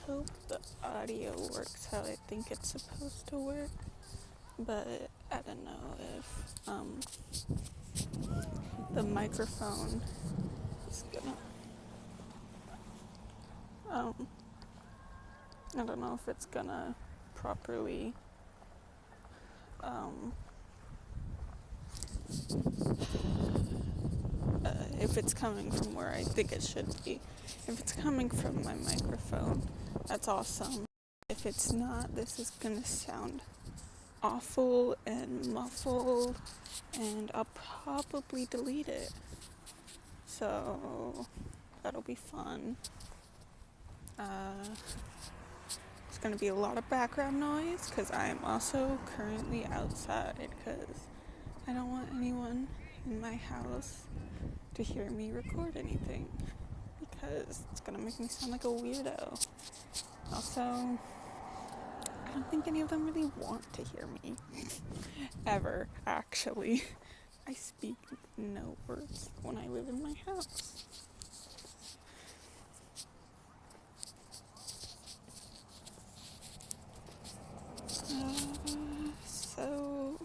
hope the audio works how I think it's supposed to work, but I don't know if the microphone is gonna, I don't know if it's gonna properly, if it's coming from where I think it should be. If it's coming from my microphone, that's awesome. If it's not, this is gonna sound awful and muffled, and I'll probably delete it. So that'll be fun. There's gonna be a lot of background noise because I am also currently outside because I don't want anyone in my house to hear me record anything because it's gonna make me sound like a weirdo. Also, I don't think any of them really want to hear me. Ever, actually. I speak no words when I live in my house. So,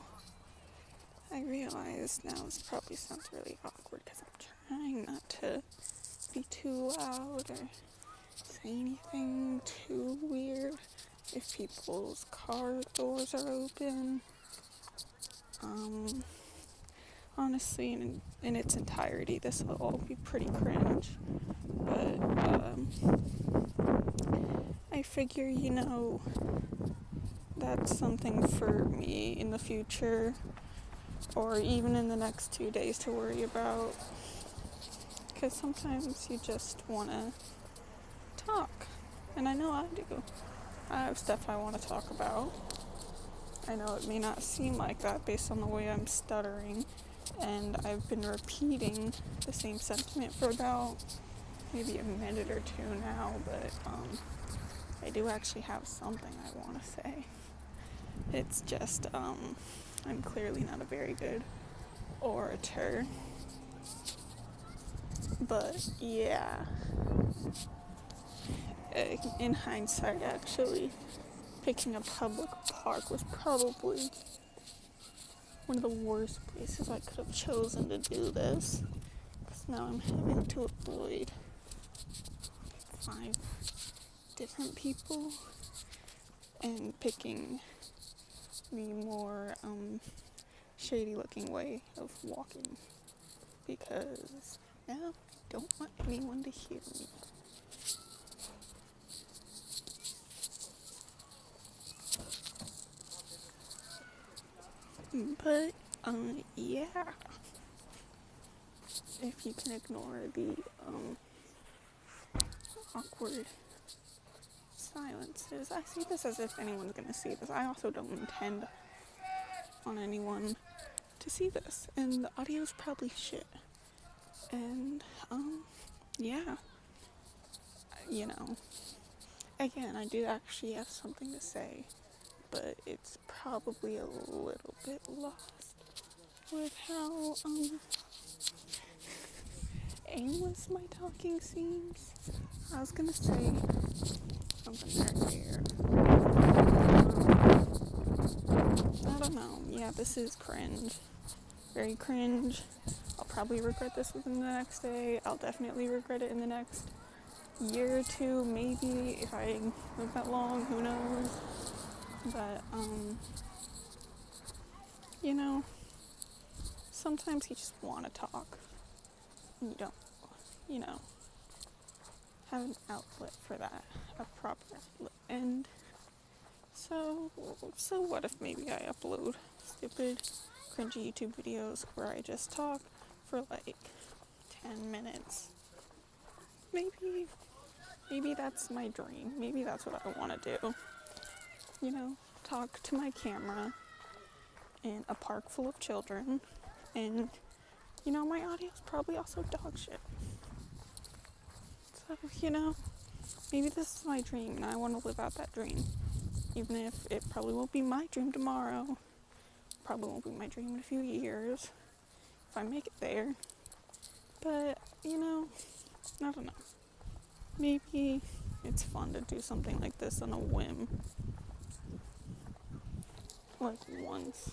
I realize now this probably sounds really awkward because I'm trying not to be too loud or say anything too weird if people's car doors are open. Honestly, in its entirety, this will all be pretty cringe, but I figure, that's something for me in the future, or even in the next 2 days to worry about, because sometimes you just want to talk, and I know I do. I have stuff I want to talk about. I know it may not seem like that based on the way I'm stuttering, and I've been repeating the same sentiment for about maybe a minute or two now, but I do actually have something I want to say. It's just, I'm clearly not a very good orator, but yeah, in hindsight, actually, picking a public park was probably one of the worst places I could have chosen to do this, because now I'm having to avoid 5 different people and picking the more shady looking way of walking, because now I don't want anyone to hear me. But yeah, if you can ignore the awkward silences, I see this as if anyone's gonna see this. I also don't intend on anyone to see this, and the audio's probably shit. And yeah, again, I do actually have something to say, but it's probably a little bit lost with how aimless my talking seems. I was gonna say something earlier. I don't know. Yeah, this is cringe. Very cringe. I'll probably regret this within the next day. I'll definitely regret it in the next year or two, maybe, if I live that long, who knows. But, sometimes you just want to talk, and you don't, have an outlet for that, a proper outlet. And so what if maybe I upload stupid, cringy YouTube videos where I just talk for like 10 minutes? Maybe that's my dream. Maybe that's what I want to do. Talk to my camera in a park full of children, and my audio's probably also dog shit. So, maybe this is my dream, and I want to live out that dream. Even if it probably won't be my dream tomorrow, probably won't be my dream in a few years, if I make it there. But, I don't know. Maybe it's fun to do something like this on a whim. Like once.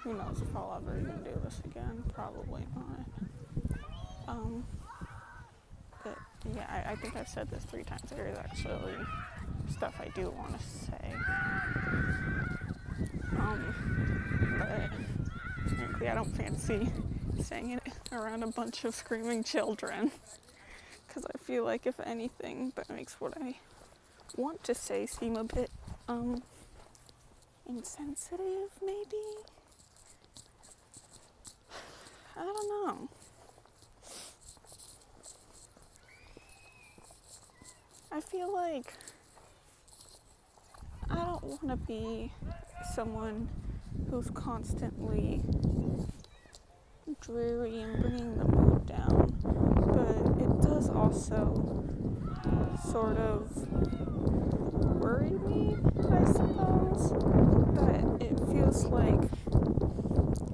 Who knows if I'll ever even do this again? Probably not. But yeah, I think I've said this 3 times. There is actually stuff I do want to say. But frankly, I don't fancy saying it around a bunch of screaming children. Because I feel like, if anything, that makes what I want to say seem a bit, insensitive, maybe? I don't know. I feel like I don't want to be someone who's constantly dreary and bringing the mood down, but it does also sort of worry me, I suppose, that it feels like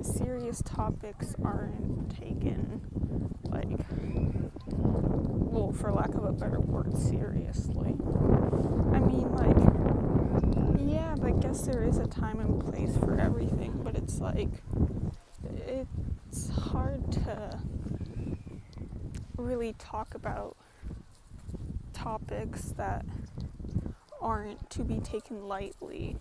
serious topics aren't taken, like, well, for lack of a better word, seriously. I mean, like, yeah, I guess there is a time and place for everything, but it's like, it's hard to really talk about topics that aren't to be taken lightly,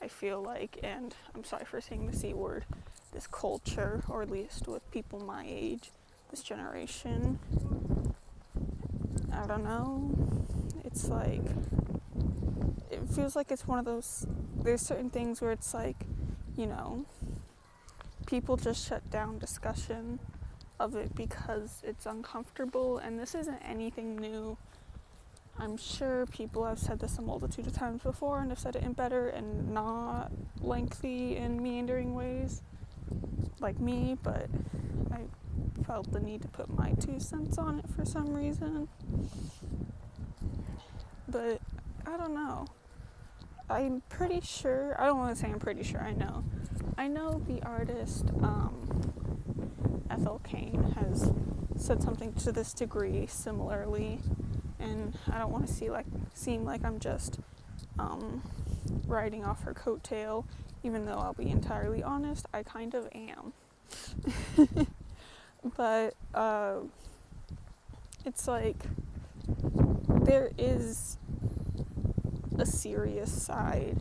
I feel like. And I'm sorry for saying the C word, this culture, or at least with people my age, this generation, I don't know, it's like, it feels like it's one of those, there's certain things where it's like, you know, people just shut down discussion of it because it's uncomfortable, and this isn't anything new. I'm sure people have said this a multitude of times before and have said it in better and not lengthy and meandering ways, like me, but I felt the need to put my 2 cents on it for some reason. But I don't know. I'm pretty sure, I don't want to say I'm pretty sure, I know the artist Ethel Cain has said something to this degree similarly, and I don't want to seem like I'm just riding off her coattail, even though I'll be entirely honest, I kind of am. But it's like, there is a serious side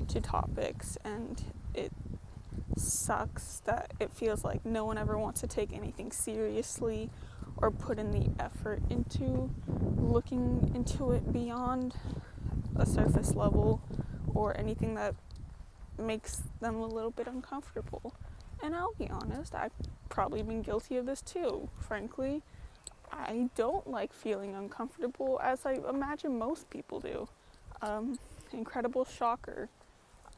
to topics, and it sucks that it feels like no one ever wants to take anything seriously or put in the effort into looking into it beyond a surface level or anything that makes them a little bit uncomfortable. And I'll be honest, I've probably been guilty of this too, frankly. I don't like feeling uncomfortable, as I imagine most people do. Incredible shocker.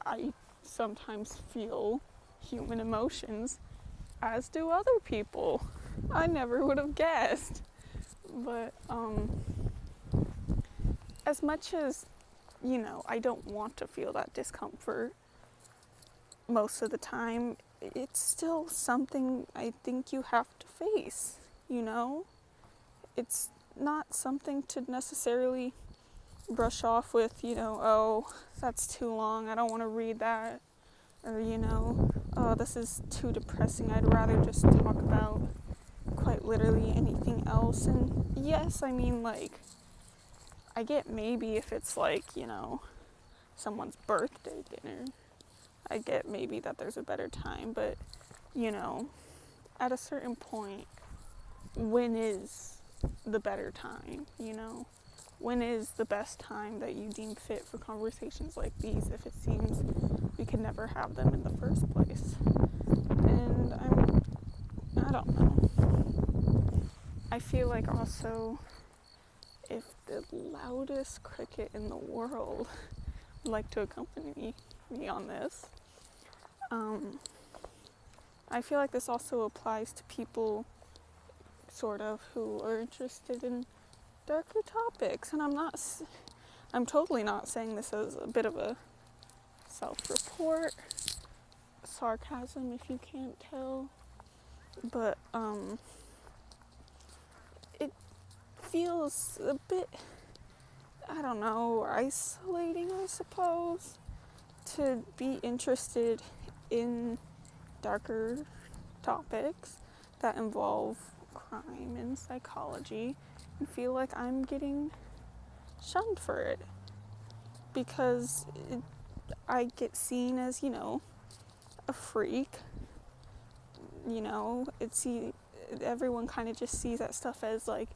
I sometimes feel human emotions, as do other people. I never would have guessed. But as much as, I don't want to feel that discomfort most of the time, it's still something I think you have to face, It's not something to necessarily brush off with, oh, that's too long, I don't want to read that, or, oh, this is too depressing, I'd rather just talk about quite literally anything else. And yes, I mean, like, I get maybe if it's like, someone's birthday dinner, I get maybe that there's a better time, but, at a certain point, when is the better time, When is the best time that you deem fit for conversations like these if it seems we could never have them in the first place? And I don't know. I feel like also, if the loudest cricket in the world would like to accompany me on this, I feel like this also applies to people sort of who are interested in darker topics. And I'm totally not saying this as a bit of a self-report, sarcasm if you can't tell, but it feels a bit, I don't know, isolating, I suppose, to be interested in darker topics that involve crime and psychology and feel like I'm getting shunned for it because I get seen as, a freak. Everyone kind of just sees that stuff as like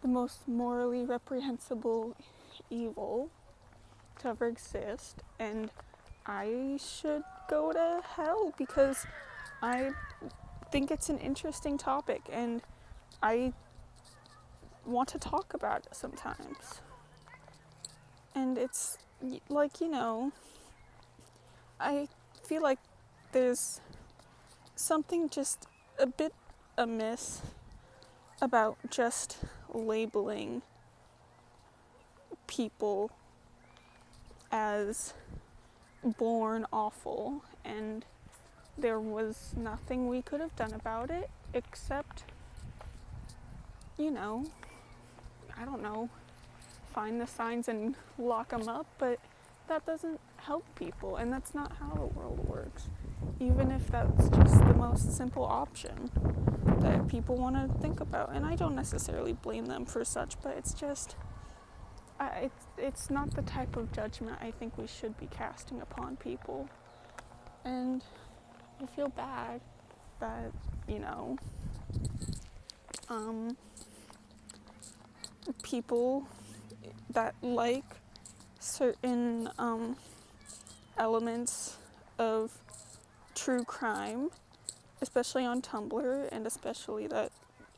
the most morally reprehensible evil to ever exist, and I should go to hell because I think it's an interesting topic and I want to talk about it sometimes. And it's like, I feel like there's something just a bit amiss about just labeling people as born awful, and there was nothing we could have done about it except, I don't know, find the signs and lock them up, but that doesn't help people, and that's not how the world works, even if that's just the most simple option that people want to think about. And I don't necessarily blame them for such, but it's just, it's not the type of judgment I think we should be casting upon people. And I feel bad that, people that like certain elements of true crime, especially on Tumblr, and especially that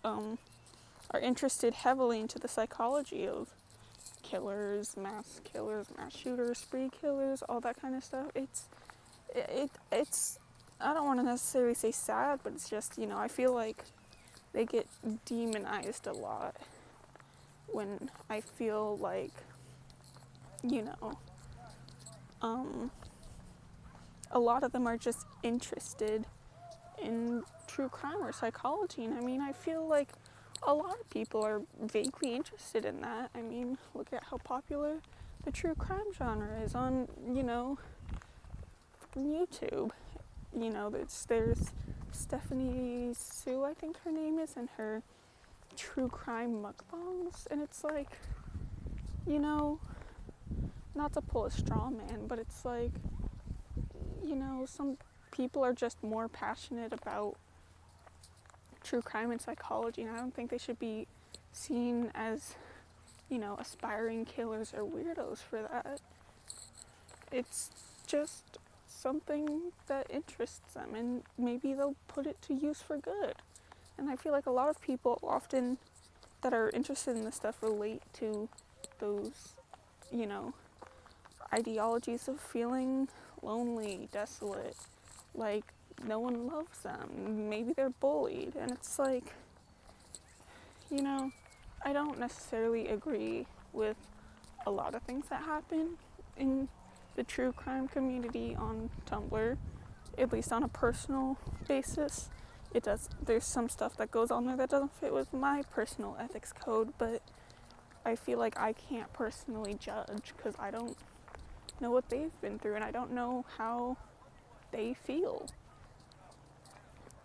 are interested heavily into the psychology of killers, mass shooters, spree killers, all that kind of stuff. It's I don't want to necessarily say sad, but it's just, I feel like they get demonized a lot when I feel like, a lot of them are just interested in true crime or psychology. And I mean, I feel like a lot of people are vaguely interested in that. I mean, look at how popular the true crime genre is on, YouTube. There's Stephanie Sue, I think her name is, and her true crime mukbangs, and it's like, not to pull a straw man, but it's like, some people are just more passionate about true crime and psychology, and I don't think they should be seen as, aspiring killers or weirdos for that. It's just something that interests them, and maybe they'll put it to use for good. And I feel like a lot of people often that are interested in this stuff relate to those, ideologies of feeling lonely, desolate, like no one loves them, maybe they're bullied, and it's like, I don't necessarily agree with a lot of things that happen in the true crime community on Tumblr, at least on a personal basis. There's some stuff that goes on there that doesn't fit with my personal ethics code, but I feel like I can't personally judge because I don't know what they've been through and I don't know how they feel.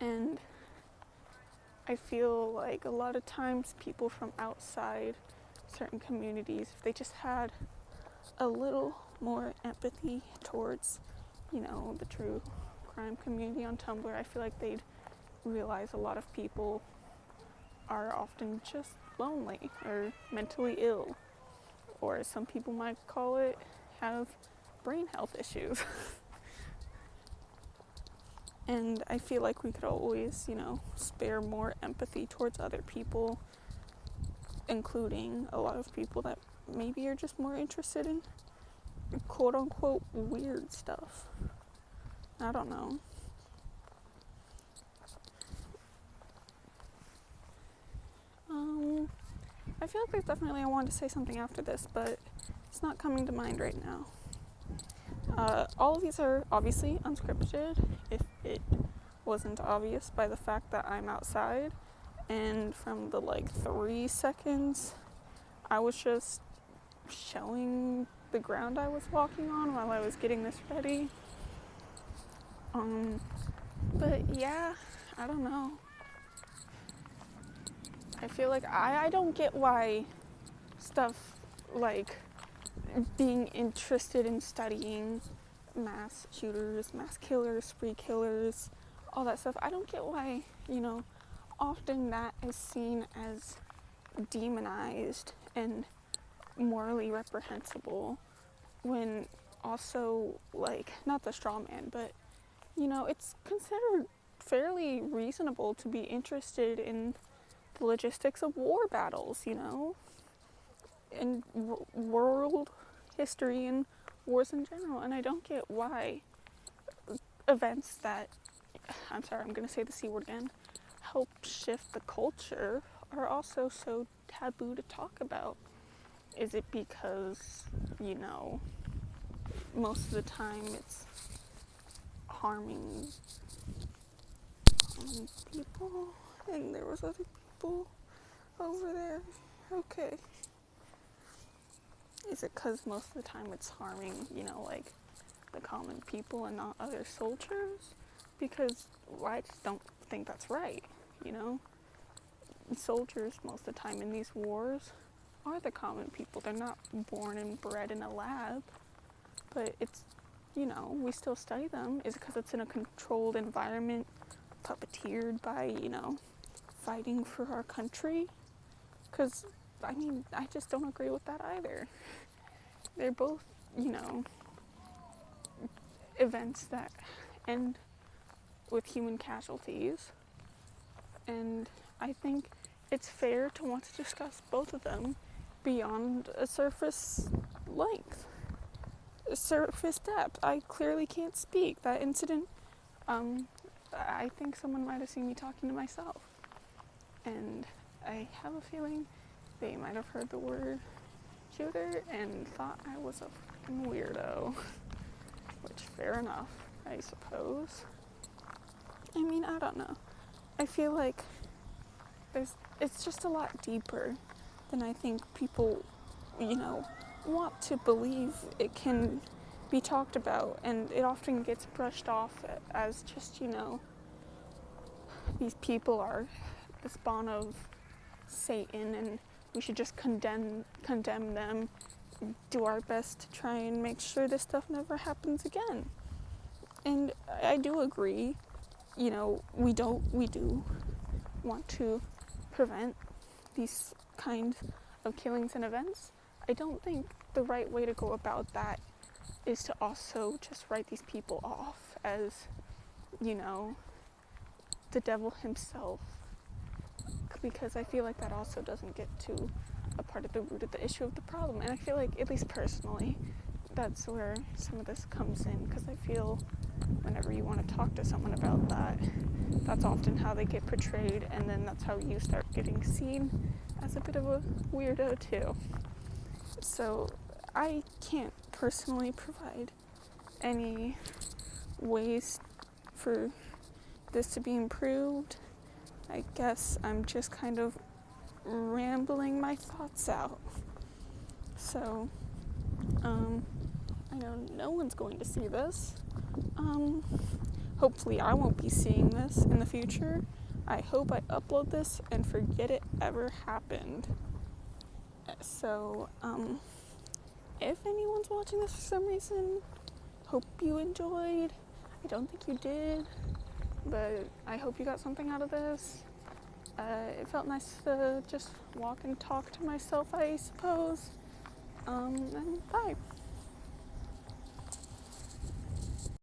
And I feel like a lot of times people from outside certain communities, if they just had a little more empathy towards, the true crime community on Tumblr, I feel like they'd realize a lot of people are often just lonely or mentally ill, or as some people might call it, have brain health issues. And I feel like we could always, spare more empathy towards other people, including a lot of people that maybe are just more interested in quote unquote weird stuff. I don't know. I feel like there's definitely I wanted to say something after this, but it's not coming to mind right now. All of these are obviously unscripted, if it wasn't obvious by the fact that I'm outside And from the 3 seconds, I was just showing the ground I was walking on while I was getting this ready. But yeah, I don't know. I feel like I don't get why stuff like being interested in studying mass shooters, mass killers, spree killers, all that stuff. I don't get why, often that is seen as demonized and morally reprehensible when also, not the straw man, but, it's considered fairly reasonable to be interested in the logistics of war battles, and world history and wars in general. And I don't get why events that, I'm sorry, I'm going to say the C word again, help shift the culture are also so taboo to talk about. Is it because, most of the time it's harming people, and there was other people over there? Okay. Is it because most of the time it's harming, the common people and not other soldiers? Because I just don't think that's right, Soldiers most of the time in these wars are the common people. They're not born and bred in a lab, but it's, we still study them. Is it because it's in a controlled environment, puppeteered by, fighting for our country? Because, I just don't agree with that either. They're both, events that end with human casualties, and I think it's fair to want to discuss both of them beyond a surface length, a surface depth. I clearly can't speak. That incident, I think someone might have seen me talking to myself, and I have a feeling they might have heard the word shooter and thought I was a fucking weirdo. Which, fair enough, I suppose. I don't know. I feel like it's just a lot deeper than I think people, want to believe it can be talked about. And it often gets brushed off as just, these people are the spawn of Satan and we should just condemn them, do our best to try and make sure this stuff never happens again. And I do agree, we do want to prevent these kinds of killings and events. I don't think the right way to go about that is to also just write these people off as, the devil himself, because I feel like that also doesn't get to a part of the root of the issue of the problem. And I feel like, at least personally, that's where some of this comes in, because I feel whenever you want to talk to someone about that, that's often how they get portrayed, and then that's how you start getting seen as a bit of a weirdo too. So I can't personally provide any ways for this to be improved. I guess I'm just kind of rambling my thoughts out. So, I know no one's going to see this. Hopefully I won't be seeing this in the future. I hope I upload this and forget it ever happened. So, if anyone's watching this for some reason, hope you enjoyed. I don't think you did, but I hope you got something out of this. It felt nice to just walk and talk to myself, I suppose. And bye.